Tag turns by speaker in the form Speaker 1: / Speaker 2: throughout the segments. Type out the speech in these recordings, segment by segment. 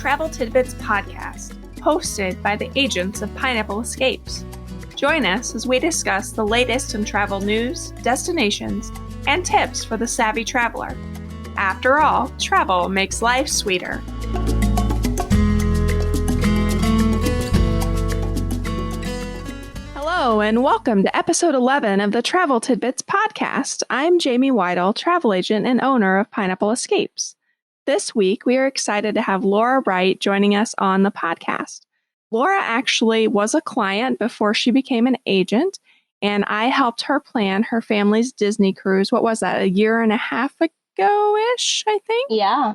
Speaker 1: Travel Tidbits podcast, hosted by the agents of Pineapple Escapes. Join us as we discuss the latest in travel news, destinations, and tips for the savvy traveler. After all, travel makes life sweeter. Hello, and welcome to episode 11 of the Travel Tidbits podcast. I'm Jamie Weidel, travel agent and owner of Pineapple Escapes. This week, we are excited to have Laura Wright joining us on the podcast. Laura actually was a client before she became an agent, and I helped her plan her family's Disney cruise. What was that, a year and a half ago-ish, I think?
Speaker 2: Yeah.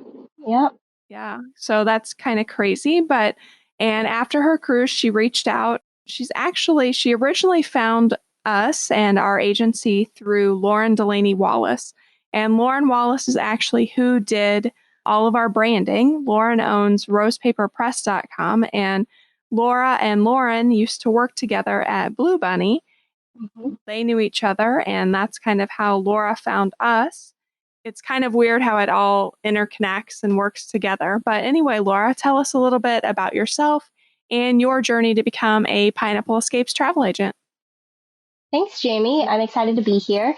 Speaker 2: Yep.
Speaker 1: Yeah, so that's kind of crazy, and after her cruise, she reached out. She originally found us and our agency through Lauren Delaney Wallace, and Lauren Wallace is actually who did all of our branding. Lauren owns rosepaperpress.com, and Laura and Lauren used to work together at Blue Bunny.
Speaker 2: Mm-hmm.
Speaker 1: They knew each other, and that's kind of how Laura found us. It's kind of weird how it all interconnects and works together. But anyway, Laura, tell us a little bit about yourself and your journey to become a Pineapple Escapes travel agent.
Speaker 2: Thanks, Jamie. I'm excited to be here.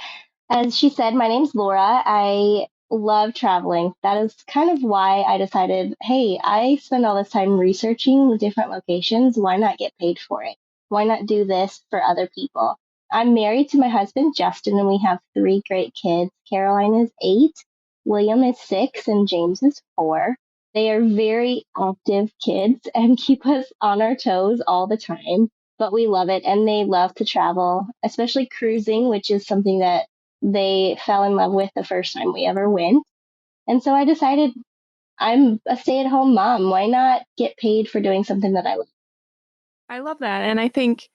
Speaker 2: As she said, my name's Laura. I love traveling. That is kind of why I decided, hey, I spend all this time researching different locations. Why not get paid for it? Why not do this for other people? I'm married to my husband, Justin, and we have 3 great kids. Caroline is 8, William is 6, and James is 4. They are very active kids and keep us on our toes all the time, but we love it, and they love to travel, especially cruising, which is something that they fell in love with the first time we ever went. And so I decided I'm a stay-at-home mom. Why not get paid for doing something that I love?
Speaker 1: I love that. And I think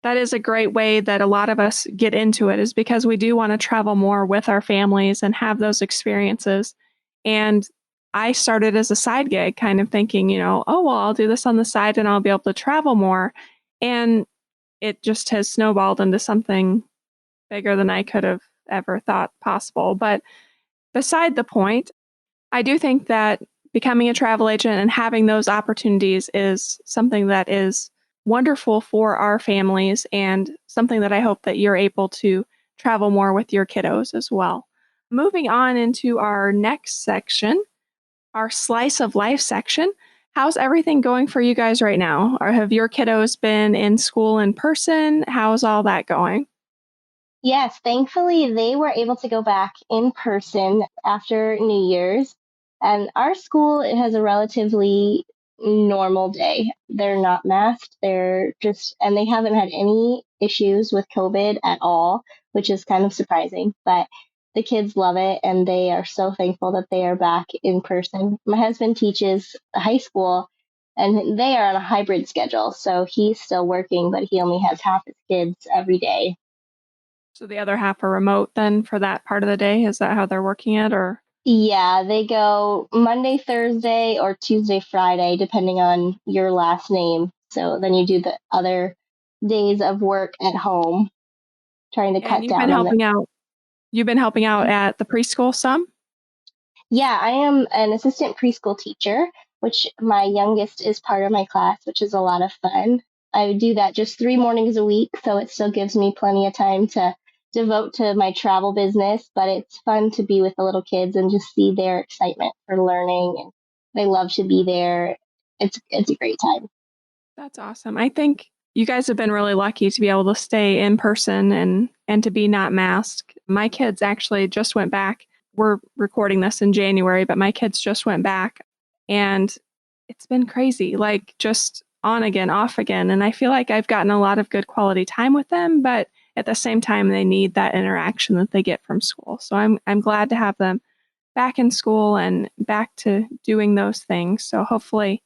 Speaker 1: that is a great way that a lot of us get into it, is because we do want to travel more with our families and have those experiences. And I started as a side gig, kind of thinking, I'll do this on the side and I'll be able to travel more. And it just has snowballed into something bigger than I could have ever thought possible. But beside the point, I do think that becoming a travel agent and having those opportunities is something that is wonderful for our families, and something that I hope that you're able to travel more with your kiddos as well. Moving on into our next section, our slice of life section. How's everything going for you guys right now? Or have your kiddos been in school in person? How's all that going?
Speaker 2: Yes, thankfully they were able to go back in person after New Year's. And our school, it has a relatively normal day. They're not masked. And they haven't had any issues with COVID at all, which is kind of surprising. But the kids love it, and they are so thankful that they are back in person. My husband teaches high school, and they are on a hybrid schedule. So he's still working, but he only has half his kids every day.
Speaker 1: So the other half are remote then for that part of the day? Is that how they're working it, or?
Speaker 2: Yeah, they go Monday, Thursday, or Tuesday, Friday, depending on your last name. So then you do the other days of work at home, trying to cut down on the.
Speaker 1: You've been helping out at the preschool some?
Speaker 2: Yeah, I am an assistant preschool teacher, which my youngest is part of my class, which is a lot of fun. I do that just 3 mornings a week, so it still gives me plenty of time to devote to my travel business, but it's fun to be with the little kids and just see their excitement for learning, and they love to be there. It's a great time.
Speaker 1: That's awesome. I think you guys have been really lucky to be able to stay in person and to be not masked. My kids actually just went back. We're recording this in January, but my kids just went back, and it's been crazy, like just on again, off again. And I feel like I've gotten a lot of good quality time with them, but at the same time, they need that interaction that they get from school. So I'm glad to have them back in school and back to doing those things. So hopefully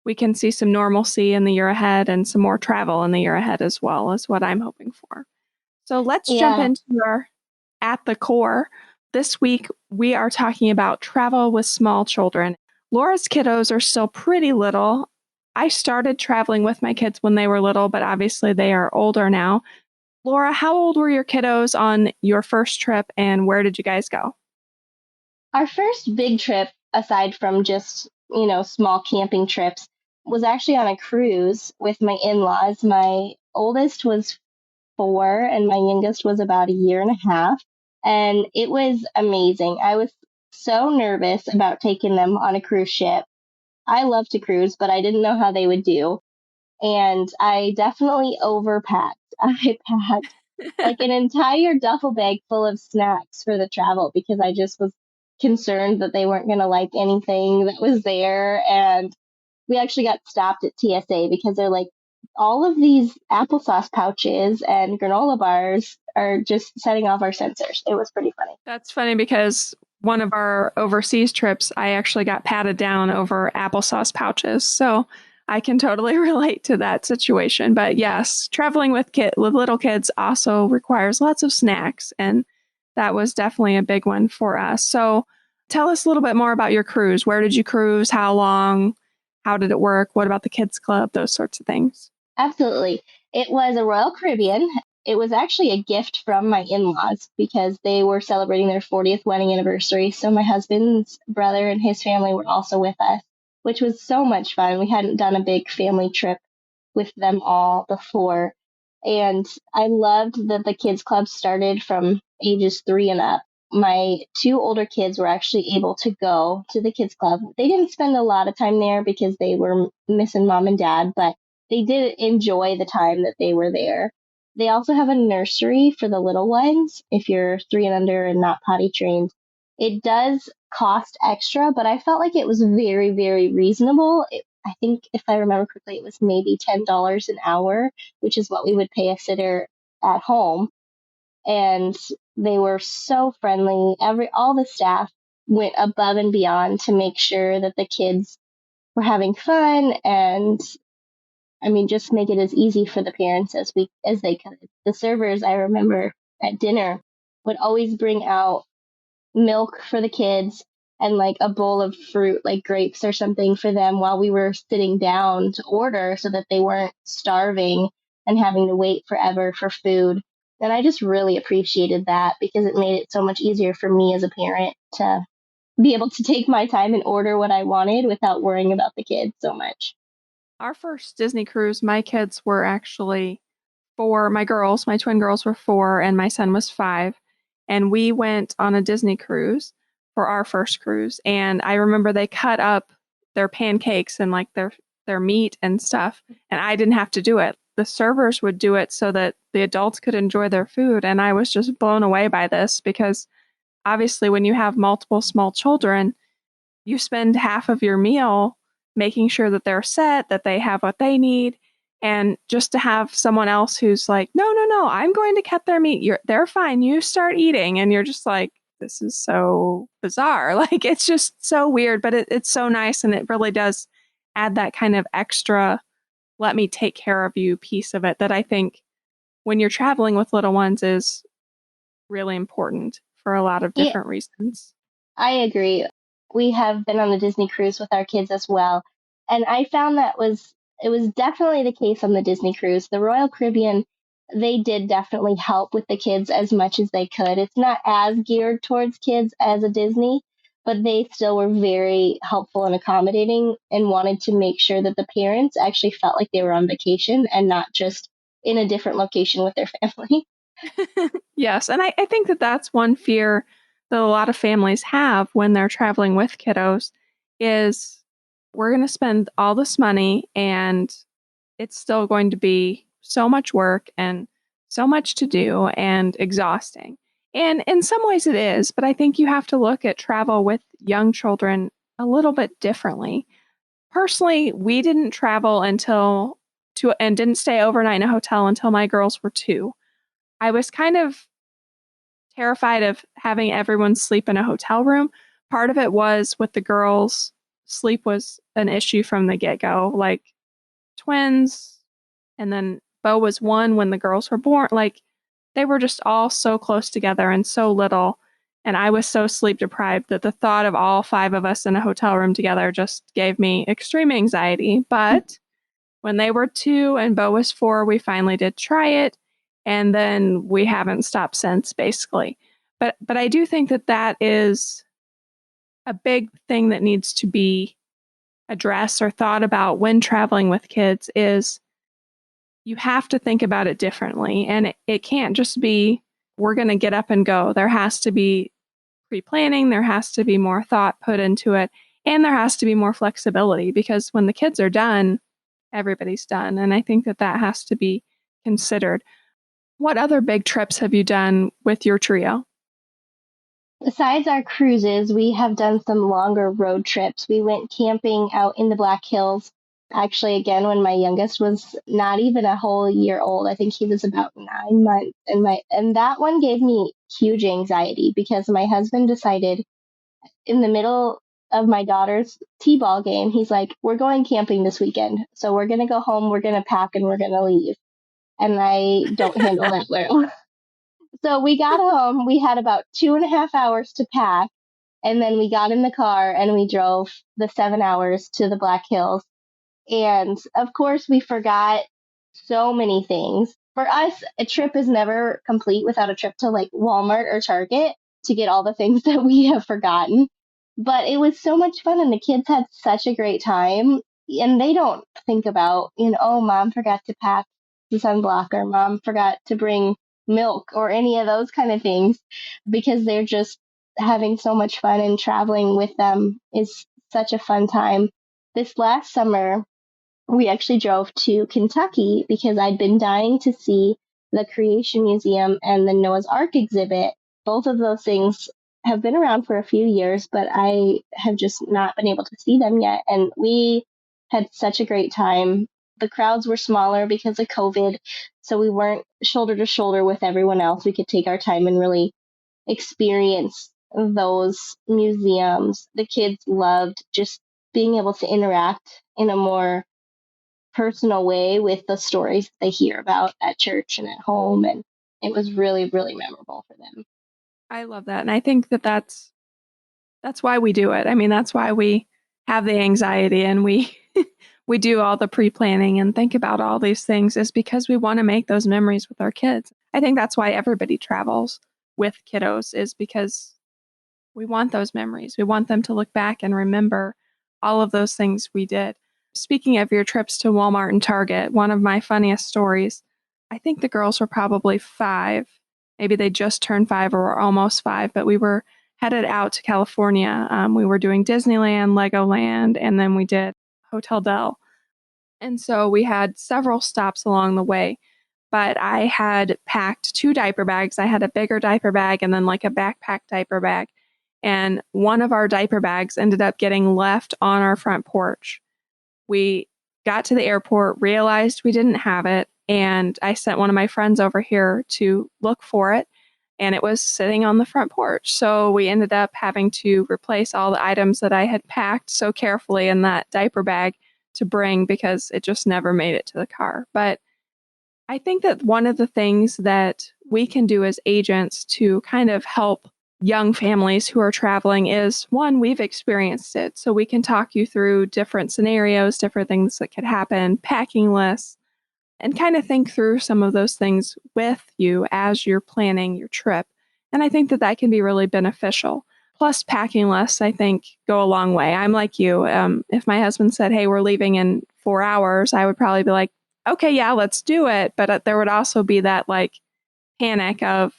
Speaker 1: we can see some normalcy in the year ahead and some more travel in the year ahead as well, is what I'm hoping for. So let's jump
Speaker 2: Yeah.
Speaker 1: into our At the Core. This week, we are talking about travel with small children. Laura's kiddos are still pretty little. I started traveling with my kids when they were little, but obviously they are older now. Laura, how old were your kiddos on your first trip, and where did you guys go?
Speaker 2: Our first big trip, aside from just small camping trips was actually on a cruise with my in-laws. My oldest was 4 and my youngest was about a year and a half. And it was amazing. I was so nervous about taking them on a cruise ship. I love to cruise, but I didn't know how they would do. And I definitely overpacked. I packed like an entire duffel bag full of snacks for the travel because I just was concerned that they weren't going to like anything that was there. And we actually got stopped at TSA because they're like, all of these applesauce pouches and granola bars are just setting off our sensors. It was pretty funny.
Speaker 1: That's funny because one of our overseas trips, I actually got patted down over applesauce pouches. So I can totally relate to that situation. But yes, traveling with little kids also requires lots of snacks. And that was definitely a big one for us. So tell us a little bit more about your cruise. Where did you cruise? How long? How did it work? What about the kids club? Those sorts of things.
Speaker 2: Absolutely. It was a Royal Caribbean. It was actually a gift from my in laws because they were celebrating their 40th wedding anniversary. So my husband's brother and his family were also with us, which was so much fun. We hadn't done a big family trip with them all before. And I loved that the kids club started from ages 3 and up. My 2 older kids were actually able to go to the kids club. They didn't spend a lot of time there because they were missing mom and dad, but they did enjoy the time that they were there. They also have a nursery for the little ones if you're 3 and under and not potty trained. It does cost extra, but I felt like it was very, very reasonable. I think if I remember correctly, it was maybe $10 an hour, which is what we would pay a sitter at home. And they were so friendly. All the staff went above and beyond to make sure that the kids were having fun and I mean just make it as easy for the parents as they could. The servers I remember at dinner would always bring out milk for the kids and like a bowl of fruit, like grapes or something for them while we were sitting down to order so that they weren't starving and having to wait forever for food. And I just really appreciated that because it made it so much easier for me as a parent to be able to take my time and order what I wanted without worrying about the kids so much.
Speaker 1: Our first Disney cruise, my kids were actually 4. My twin girls were 4, and my son was 5. And we went on a Disney cruise for our first cruise. And I remember they cut up their pancakes and like their meat and stuff. And I didn't have to do it. The servers would do it so that the adults could enjoy their food. And I was just blown away by this because obviously when you have multiple small children, you spend half of your meal making sure that they're set, that they have what they need. And just to have someone else who's like, no, no, no, I'm going to cut their meat. They're fine. You start eating. And you're just like, this is so bizarre. Like, it's just so weird, but it's so nice. And it really does add that kind of extra, let me take care of you piece of it that I think when you're traveling with little ones is really important for a lot of
Speaker 2: Yeah,
Speaker 1: different reasons.
Speaker 2: I agree. We have been on the Disney cruise with our kids as well. And I found it was definitely the case on the Disney cruise. The Royal Caribbean, they did definitely help with the kids as much as they could. It's not as geared towards kids as a Disney, but they still were very helpful and accommodating and wanted to make sure that the parents actually felt like they were on vacation and not just in a different location with their family.
Speaker 1: Yes, and I think that that's one fear that a lot of families have when they're traveling with kiddos is we're going to spend all this money and it's still going to be so much work and so much to do and exhausting. And in some ways it is, but I think you have to look at travel with young children a little bit differently. Personally, we didn't travel and didn't stay overnight in a hotel until my girls were 2. I was kind of terrified of having everyone sleep in a hotel room. Part of it was with the girls, sleep was an issue from the get go. Like twins, and then Bo was 1 when the girls were born. Like they were just all so close together and so little. And I was so sleep deprived that the thought of all 5 of us in a hotel room together just gave me extreme anxiety. But when they were 2 and Bo was 4, we finally did try it. And then we haven't stopped since, basically. But I do think that that is a big thing that needs to be address or thought about when traveling with kids is you have to think about it differently. And it can't just be, we're going to get up and go. There has to be pre planning, there has to be more thought put into it, and there has to be more flexibility because when the kids are done, everybody's done. And I think that that has to be considered. What other big trips have you done with your trio?
Speaker 2: Besides our cruises, we have done some longer road trips. We went camping out in the Black Hills. Actually, again, when my youngest was not even a whole year old, I think he was about 9 months, and that one gave me huge anxiety because my husband decided in the middle of my daughter's t-ball game, he's like, "We're going camping this weekend, so we're gonna go home, we're gonna pack, and we're gonna leave." And I don't handle that well. So we got home. We had about 2.5 hours to pack. And then we got in the car and we drove the 7 hours to the Black Hills. And of course, we forgot so many things. For us, a trip is never complete without a trip to like Walmart or Target to get all the things that we have forgotten. But it was so much fun, and the kids had such a great time. And they don't think about, oh, mom forgot to pack the sunblock, or mom forgot to bring milk, or any of those kind of things, because they're just having so much fun, and traveling with them is such a fun time. This last summer, we actually drove to Kentucky because I'd been dying to see the Creation Museum and the Noah's Ark exhibit. Both of those things have been around for a few years, but I have just not been able to see them yet. And we had such a great time. The crowds were smaller because of COVID, so we weren't shoulder to shoulder with everyone else. We could take our time and really experience those museums. The kids loved just being able to interact in a more personal way with the stories they hear about at church and at home. And it was really, really memorable for them.
Speaker 1: I love that. And I think that that's why we do it. I mean, that's why we have the anxiety and we we do all the pre-planning and think about all these things is because we want to make those memories with our kids. I think that's why everybody travels with kiddos is because we want those memories. We want them to look back and remember all of those things we did. Speaking of your trips to Walmart and Target, one of my funniest stories, I think the girls were probably 5. Maybe they just turned 5 or were almost 5, but we were headed out to California. We were doing Disneyland, Legoland, and then we did Hotel Del. And so we had several stops along the way. But I had packed 2 diaper bags. I had a bigger diaper bag and then like a backpack diaper bag. And one of our diaper bags ended up getting left on our front porch. We got to the airport, realized we didn't have it, and I sent one of my friends over here to look for it, and it was sitting on the front porch. So we ended up having to replace all the items that I had packed so carefully in that diaper bag to bring because it just never made it to the car. But I think that one of the things that we can do as agents to kind of help young families who are traveling is one, we've experienced it. So we can talk you through different scenarios, different things that could happen, packing lists, and kind of think through some of those things with you as you're planning your trip. And I think that that can be really beneficial. Plus, packing lists, I think, go a long way. I'm like you. If my husband said, hey, we're leaving in 4 hours, I would probably be like, okay, yeah, let's do it. But there would also be that like panic of,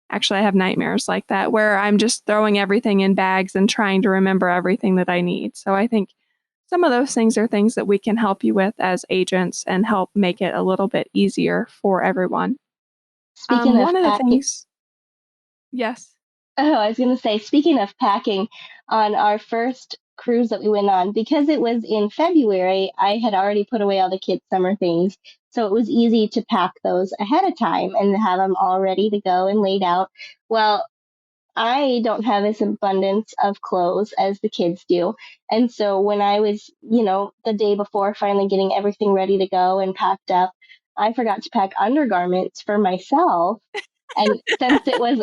Speaker 1: actually, I have nightmares like that where I'm just throwing everything in bags and trying to remember everything that I need. So I think some of those things are things that we can help you with as agents and help make it a little bit easier for everyone.
Speaker 2: Speaking of
Speaker 1: One of the
Speaker 2: packing,
Speaker 1: things, yes.
Speaker 2: oh, I was going to say, speaking of packing, on our first cruise that we went on, because it was in February, I had already put away all the kids' summer things. So it was easy to pack those ahead of time and have them all ready to go and laid out. Well, I don't have as abundance of clothes as the kids do. And so when I was, the day before finally getting everything ready to go and packed up, I forgot to pack undergarments for myself. And since it was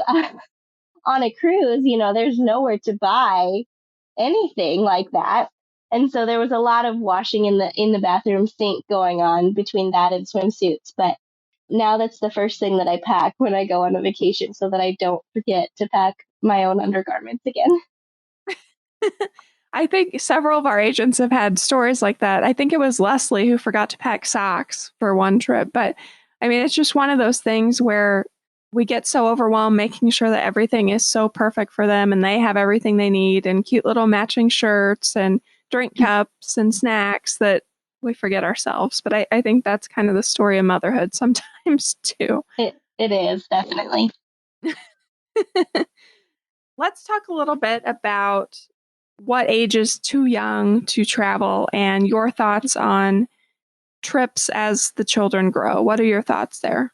Speaker 2: on a cruise, there's nowhere to buy anything like that. And so there was a lot of washing in the bathroom sink going on between that and swimsuits. But now that's the first thing that I pack when I go on a vacation so that I don't forget to pack my own undergarments again.
Speaker 1: I think several of our agents have had stories like that. I think it was Leslie who forgot to pack socks for one trip. But I mean, it's just one of those things where we get so overwhelmed making sure that everything is so perfect for them and they have everything they need and cute little matching shirts and drink cups and snacks that we forget ourselves. But I think that's kind of the story of motherhood sometimes too.
Speaker 2: It is definitely.
Speaker 1: Let's talk a little bit about what age is too young to travel and your thoughts on trips as the children grow. What are your thoughts there?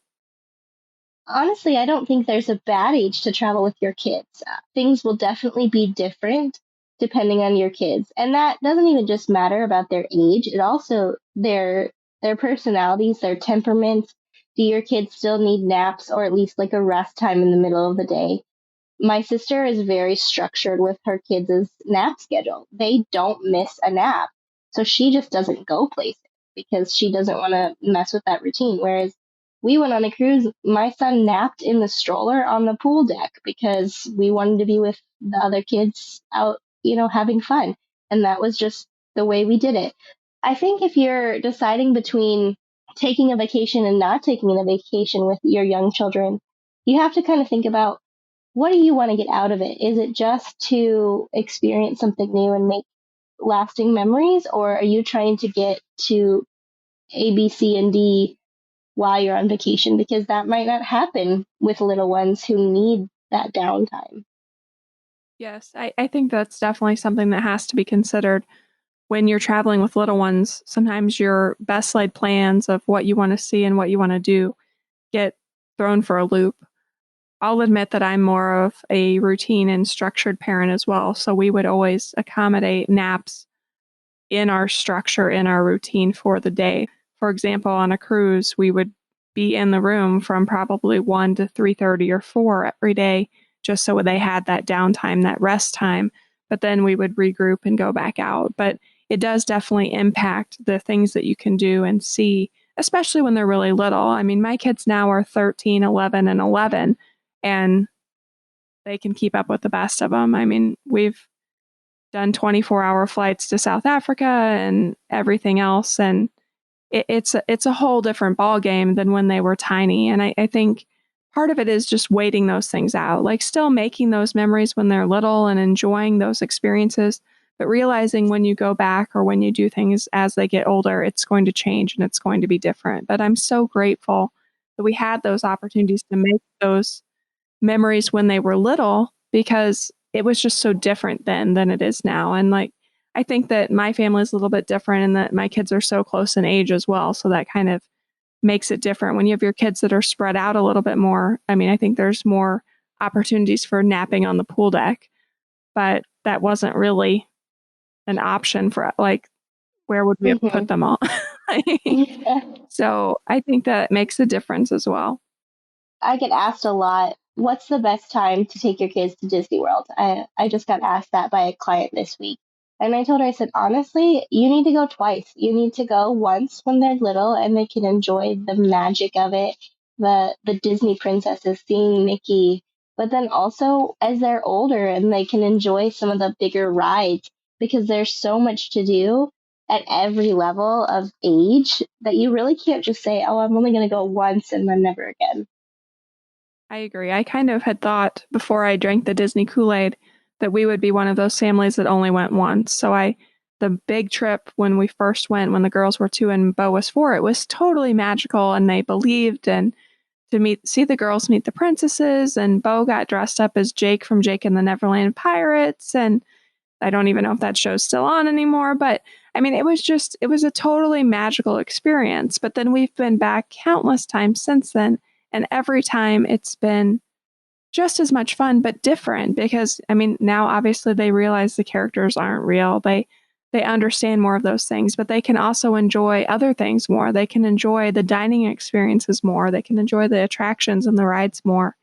Speaker 2: Honestly, I don't think there's a bad age to travel with your kids. Things will definitely be different depending on your kids, and that doesn't even just matter about their age. It also their personalities, their temperaments. Do your kids still need naps or at least like a rest time in the middle of the day? My sister is very structured with her kids' nap schedule. They don't miss a nap. So she just doesn't go places because she doesn't want to mess with that routine. Whereas we went on a cruise, my son napped in the stroller on the pool deck because we wanted to be with the other kids out, having fun. And that was just the way we did it. I think if you're deciding between taking a vacation and not taking a vacation with your young children, you have to kind of think about what do you want to get out of it? Is it just to experience something new and make lasting memories, or are you trying to get to A, B, C, and D while you're on vacation? Because that might not happen with little ones who need that downtime.
Speaker 1: Yes, I think that's definitely something that has to be considered when you're traveling with little ones. Sometimes your best laid plans of what you want to see and what you want to do get thrown for a loop. I'll admit that I'm more of a routine and structured parent as well. So we would always accommodate naps in our structure, in our routine for the day. For example, on a cruise, we would be in the room from probably 1 to 3:30 or 4 every day just so they had that downtime, that rest time, but then we would regroup and go back out. But it does definitely impact the things that you can do and see, especially when they're really little. I mean, my kids now are 13, 11, and 11, and they can keep up with the best of them. I mean, we've done 24-hour flights to South Africa and everything else. And it's a whole different ball game than when they were tiny. And I think part of it is just waiting those things out, like still making those memories when they're little and enjoying those experiences, but realizing when you go back or when you do things as they get older, it's going to change and it's going to be different. But I'm so grateful that we had those opportunities to make those memories when they were little because it was just so different then than it is now. And like, I think that my family is a little bit different and that my kids are so close in age as well. So that kind of makes it different when you have your kids that are spread out a little bit more. I mean, I think there's more opportunities for napping on the pool deck, but that wasn't really an option for like, where would we have put
Speaker 2: Mm-hmm.
Speaker 1: them all? So I think that makes a difference as well.
Speaker 2: I get asked a lot, what's the best time to take your kids to Disney World? I just got asked that by a client this week. And I told her, I said, honestly, you need to go twice. You need to go once when they're little and they can enjoy the magic of it, the Disney princesses, seeing Mickey. But then also as they're older and they can enjoy some of the bigger rides because there's so much to do at every level of age that you really can't just say, oh, I'm only going to go once and then never again.
Speaker 1: I agree. I kind of had thought before I drank the Disney Kool-Aid that we would be one of those families that only went once. The big trip when we first went, when the girls were 2 and Bo was 4, it was totally magical and they believed and see the girls meet the princesses and Bo got dressed up as Jake from Jake and the Neverland Pirates and I don't even know if that show's still on anymore, but I mean it was a totally magical experience. But then we've been back countless times since then and every time it's been just as much fun but different because I mean now obviously they realize the characters aren't real. They understand more of those things, but they can also enjoy other things more. They can enjoy the dining experiences more. They can enjoy the attractions and the rides more.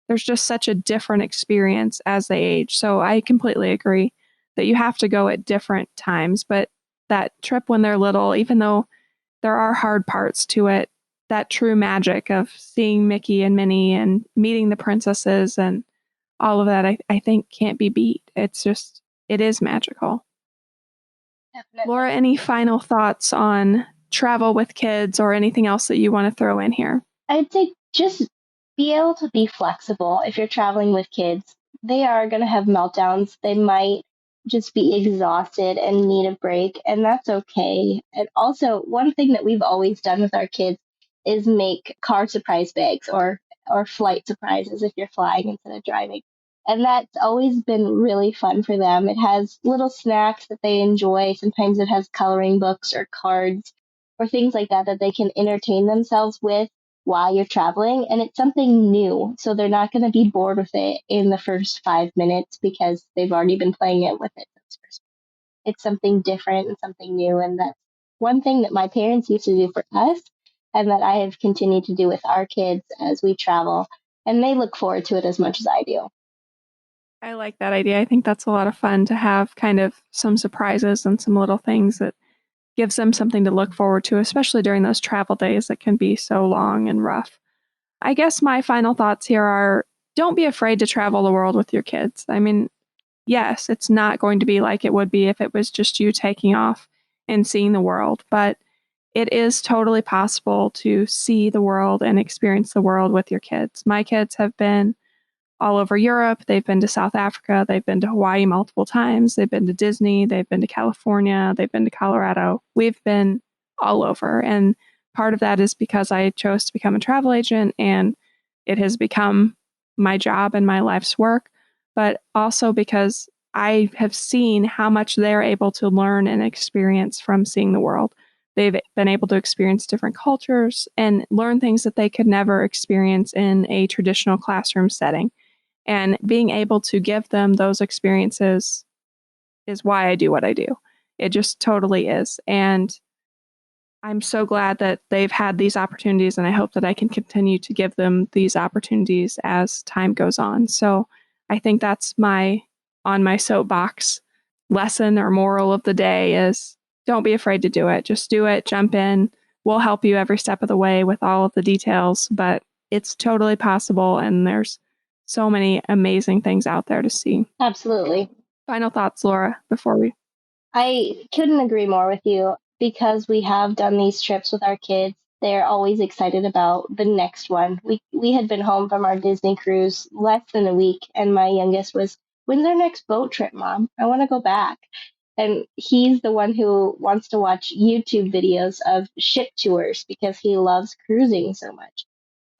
Speaker 1: There's just such a different experience as they age. So I completely agree that you have to go at different times, but that trip when they're little, even though there are hard parts to it, that true magic of seeing Mickey and Minnie and meeting the princesses and all of that, I think can't be beat. It is magical.
Speaker 2: Definitely.
Speaker 1: Laura, any final thoughts on travel with kids or anything else that you want to throw in here?
Speaker 2: I'd say just be able to be flexible if you're traveling with kids. They are going to have meltdowns. They might just be exhausted and need a break, and that's okay. And also, one thing that we've always done with our kids is make car surprise bags or flight surprises if you're flying instead of driving. And that's always been really fun for them. It has little snacks that they enjoy. Sometimes it has coloring books or cards or things like that that they can entertain themselves with while you're traveling, and it's something new, so they're not going to be bored with it in the first 5 minutes because they've already been playing it with it. It's something different and something new, and that's one thing that my parents used to do for us and that I have continued to do with our kids as we travel, and they look forward to it as much as I do.
Speaker 1: I like that idea. I think that's a lot of fun to have kind of some surprises and some little things that gives them something to look forward to, especially during those travel days that can be so long and rough. I guess my final thoughts here are don't be afraid to travel the world with your kids. I mean, yes, it's not going to be like it would be if it was just you taking off and seeing the world, but it is totally possible to see the world and experience the world with your kids. My kids have been all over Europe. They've been to South Africa. They've been to Hawaii multiple times. They've been to Disney. They've been to California. They've been to Colorado. We've been all over. And part of that is because I chose to become a travel agent and it has become my job and my life's work, but also because I have seen how much they're able to learn and experience from seeing the world. They've been able to experience different cultures and learn things that they could never experience in a traditional classroom setting. And being able to give them those experiences is why I do what I do. It just totally is. And I'm so glad that they've had these opportunities, and I hope that I can continue to give them these opportunities as time goes on. So I think that's my on my soapbox lesson or moral of the day is don't be afraid to do it. Just do it, jump in. We'll help you every step of the way with all of the details, but it's totally possible, and there's so many amazing things out there to see.
Speaker 2: Absolutely.
Speaker 1: Final thoughts, Laura, before we
Speaker 2: I couldn't agree more with you because we have done these trips with our kids. They're always excited about the next one. We had been home from our Disney cruise less than a week, and my youngest was, "When's our next boat trip, Mom? I want to go back." And he's the one who wants to watch YouTube videos of ship tours because he loves cruising so much.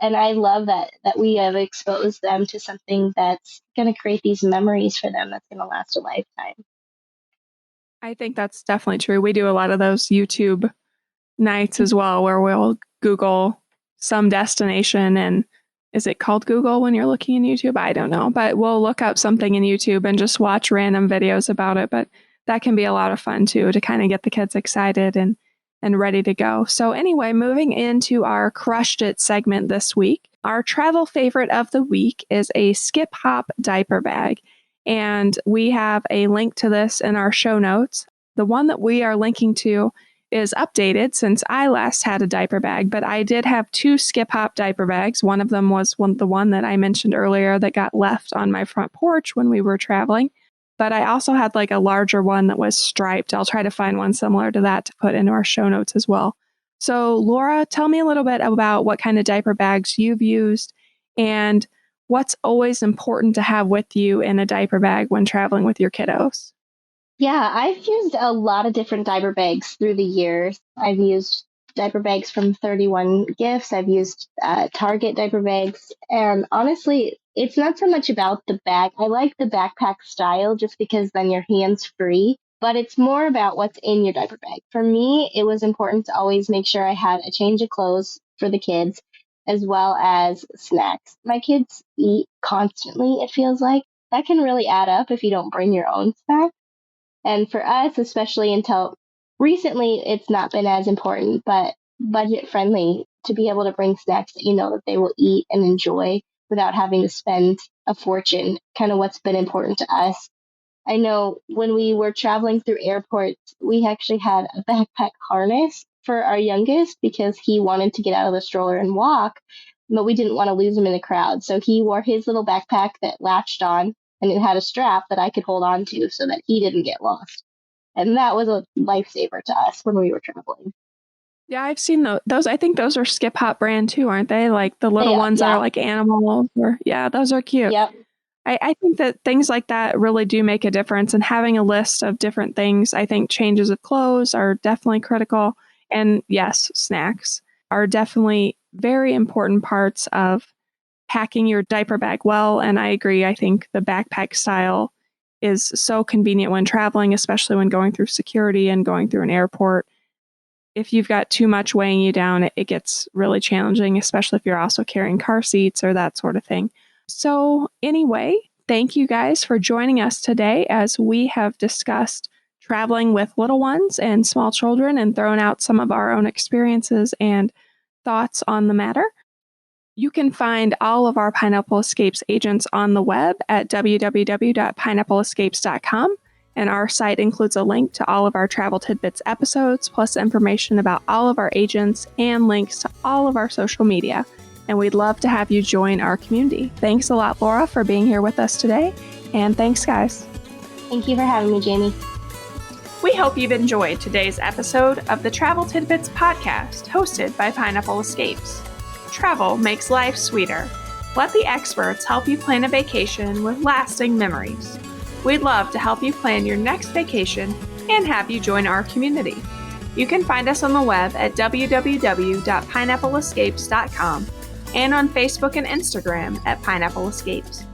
Speaker 2: And I love that we have exposed them to something that's going to create these memories for them that's going to last a lifetime.
Speaker 1: I think that's definitely true. We do a lot of those YouTube nights as well where we'll Google some destination and is it called Google when you're looking in YouTube? I don't know, but we'll look up something in YouTube and just watch random videos about it. But that can be a lot of fun too to kind of get the kids excited and ready to go. So anyway, moving into our crushed it segment this week. Our travel favorite of the week is a skip hop diaper bag. And we have a link to this in our show notes. The one that we are linking to is updated since I last had a diaper bag, but I did have two skip hop diaper bags. One of them was the one that I mentioned earlier that got left on my front porch when we were traveling. But I also had like a larger one that was striped. I'll try to find one similar to that to put into our show notes as well. So, Laura, tell me a little bit about what kind of diaper bags you've used and what's always important to have with you in a diaper bag when traveling with your kiddos.
Speaker 2: Yeah, I've used a lot of different diaper bags through the years. I've used diaper bags from 31 Gifts. I've used Target diaper bags. And honestly, it's not so much about the bag. I like the backpack style just because then your hands free, but it's more about what's in your diaper bag. For me, it was important to always make sure I had a change of clothes for the kids as well as snacks. My kids eat constantly, it feels like. That can really add up if you don't bring your own snacks. And for us, especially until recently, it's not been as important, but budget friendly to be able to bring snacks that you know that they will eat and enjoy without having to spend a fortune, kind of what's been important to us. I know when we were traveling through airports, we actually had a backpack harness for our youngest because he wanted to get out of the stroller and walk, but we didn't want to lose him in the crowd. So he wore his little backpack that latched on and it had a strap that I could hold on to so that he didn't get lost. And that was a lifesaver to us when we were traveling.
Speaker 1: Yeah, I've seen those. I think those are Skip Hop brand too, aren't they? Like the little ones that are
Speaker 2: Yeah.
Speaker 1: like animals or yeah, those are cute.
Speaker 2: Yep.
Speaker 1: I think that things like that really do make a difference. And having a list of different things, I think changes of clothes are definitely critical. And yes, snacks are definitely very important parts of packing your diaper bag well. And I agree. I think the backpack style is so convenient when traveling, especially when going through security and going through an airport. If you've got too much weighing you down, it gets really challenging, especially if you're also carrying car seats or that sort of thing. So, anyway, thank you guys for joining us today as we have discussed traveling with little ones and small children and thrown out some of our own experiences and thoughts on the matter. You can find all of our Pineapple Escapes agents on the web at www.pineappleescapes.com. And our site includes a link to all of our Travel Tidbits episodes, plus information about all of our agents and links to all of our social media. And we'd love to have you join our community. Thanks a lot, Laura, for being here with us today. And thanks, guys.
Speaker 2: Thank you for having me, Jamie.
Speaker 1: We hope you've enjoyed today's episode of the Travel Tidbits podcast, hosted by Pineapple Escapes. Travel makes life sweeter. Let the experts help you plan a vacation with lasting memories. We'd love to help you plan your next vacation and have you join our community. You can find us on the web at www.pineappleescapes.com and on Facebook and Instagram at Pineapple Escapes.